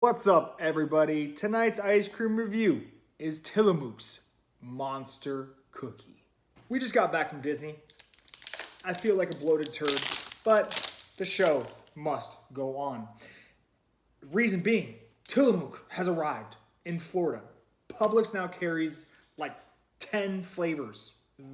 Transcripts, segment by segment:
What's up, everybody? Tonight's ice cream review is Tillamook's Monster Cookie. We just got back from Disney. I feel like a bloated turd, but the show must go on. Reason being, Tillamook has arrived in Florida. Publix now carries like 10 flavors.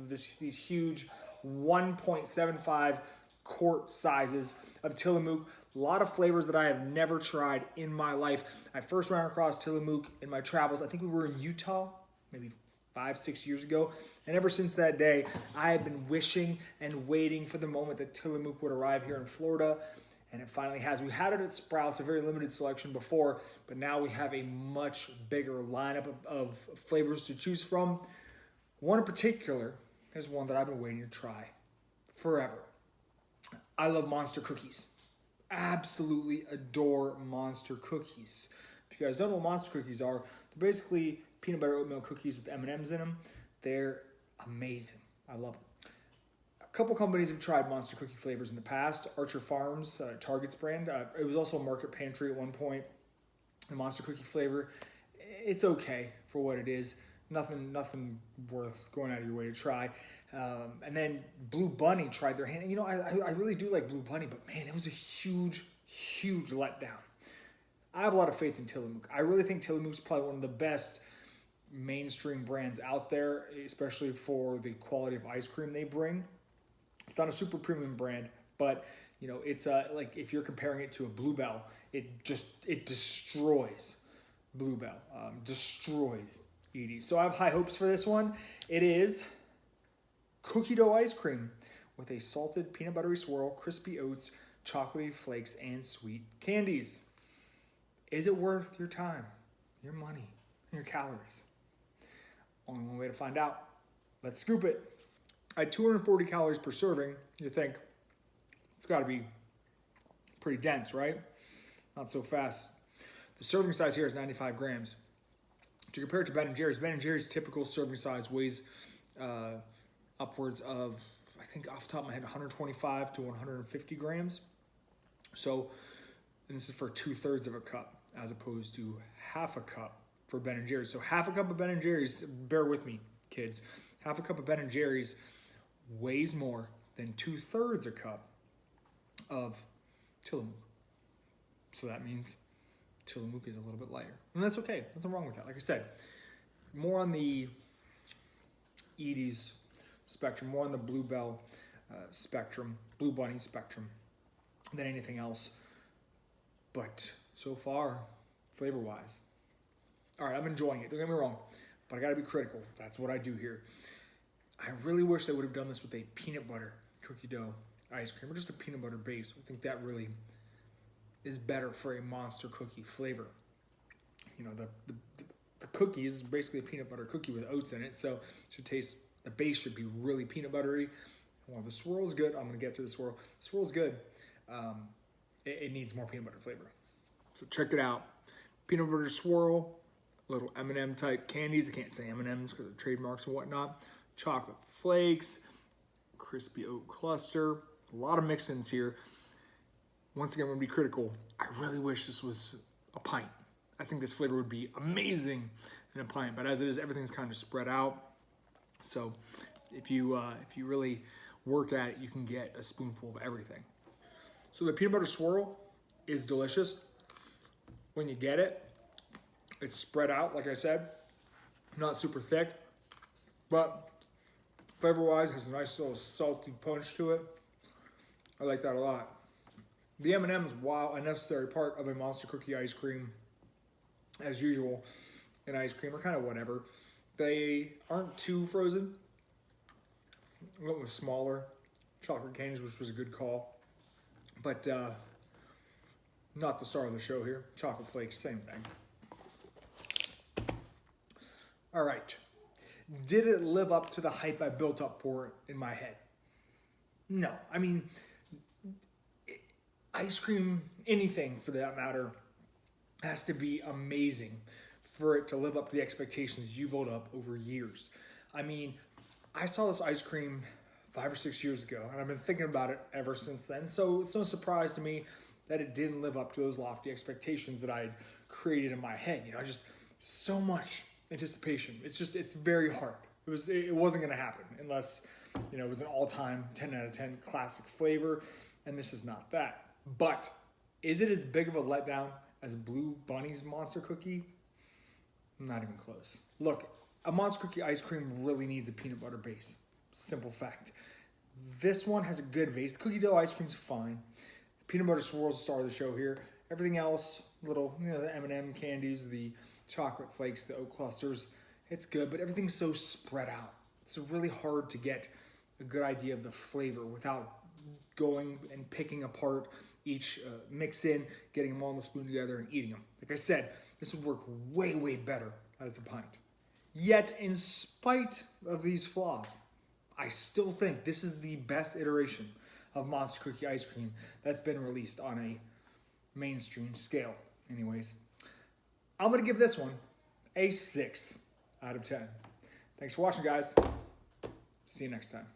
These huge 1.75 quart sizes of Tillamook. A lot of flavors that I have never tried in my life. I first ran across Tillamook in my travels. I think we were in Utah, maybe 5-6 years ago. And ever since that day, I have been wishing and waiting for the moment that Tillamook would arrive here in Florida. And it finally has. We had it at Sprouts, a very limited selection before, but now we have a much bigger lineup of flavors to choose from. One in particular is one that I've been waiting to try forever. I love Monster cookies. Absolutely adore Monster cookies. If you guys don't know what Monster cookies are, they're basically peanut butter oatmeal cookies with M&Ms in them. They're amazing. I love them. A couple companies have tried Monster cookie flavors in the past. Archer Farms, Target's brand. It was also a Market Pantry at one point. The Monster cookie flavor, it's okay for what it is. Nothing worth going out of your way to try. And then Blue Bunny tried their hand. And I really do like Blue Bunny, but man, it was a huge letdown. I have a lot of faith in Tillamook. I really think Tillamook's probably one of the best mainstream brands out there, especially for the quality of ice cream they bring. It's not a super premium brand, but it's like if you're comparing it to a Bluebell, it destroys Bluebell, destroys Edie. So I have high hopes for this one. It is cookie dough ice cream with a salted peanut buttery swirl, crispy oats, chocolatey flakes, and sweet candies. Is it worth your time, your money, your calories? Only one way to find out. Let's scoop it. At 240 calories per serving, you think it's got to be pretty dense, right? Not so fast. The serving size here is 95 grams. To compare it to Ben & Jerry's typical serving size weighs upwards of, I think off the top of my head, 125 to 150 grams. So, and this is for 2/3 of a cup as opposed to half a cup for Ben & Jerry's. So half a cup of Ben & Jerry's, bear with me, kids, half a cup of Ben & Jerry's weighs more than 2/3 a cup of Tillamook. So that means Tillamook is a little bit lighter. And that's okay. Nothing wrong with that. Like I said, more on the Edie's spectrum, more on the Bluebell spectrum, Blue Bunny spectrum than anything else. But so far, flavor-wise, all right, I'm enjoying it. Don't get me wrong, but I got to be critical. That's what I do here. I really wish they would have done this with a peanut butter cookie dough ice cream or just a peanut butter base. I think that really is better for a Monster cookie flavor. The cookie is basically a peanut butter cookie with oats in it, so it should taste, the base should be really peanut buttery. Well, the swirl's good. I'm going to get to the swirl. The swirl's good. It needs more peanut butter flavor. So check it out. Peanut butter swirl, little M&M type candies. I can't say M&Ms because of trademarks and whatnot. Chocolate flakes, crispy oat cluster. A lot of mix-ins here. Once again, I'm going to be critical. I really wish this was a pint. I think this flavor would be amazing in a pint, but as it is, everything's kind of spread out. So if you really work at it, you can get a spoonful of everything. So the peanut butter swirl is delicious. When you get it, it's spread out, like I said, not super thick, but flavor-wise, has a nice little salty punch to it. I like that a lot. The M&Ms, while a necessary part of a Monster cookie ice cream, as usual, in ice cream are kind of whatever. They aren't too frozen. I went with smaller chocolate candies, which was a good call. But not the star of the show here. Chocolate flakes, same thing. All right. Did it live up to the hype I built up for it in my head? No. I mean, ice cream, anything for that matter, has to be amazing for it to live up to the expectations you built up over years. I mean, I saw this ice cream 5 or 6 years ago, and I've been thinking about it ever since then. So it's no surprise to me that it didn't live up to those lofty expectations that I had created in my head. You know, just so much anticipation. It's very hard. It wasn't gonna happen unless, you know, it was an all-time 10 out of 10 classic flavor, and this is not that. But is it as big of a letdown as Blue Bunny's Monster Cookie? Not even close. Look, a Monster Cookie ice cream really needs a peanut butter base. Simple fact. This one has a good base. The cookie dough ice cream's fine. The peanut butter swirls the star of the show here. Everything else, little, you know, the M&M candies, the chocolate flakes, the oat clusters, it's good, but everything's so spread out. It's really hard to get a good idea of the flavor without going and picking apart each mix in, getting them all in the spoon together and eating them. Like I said, this would work way, way better as a pint. Yet, in spite of these flaws, I still think this is the best iteration of Monster Cookie ice cream that's been released on a mainstream scale. Anyways, I'm gonna give this one a 6 out of 10. Thanks for watching, guys. See you next time.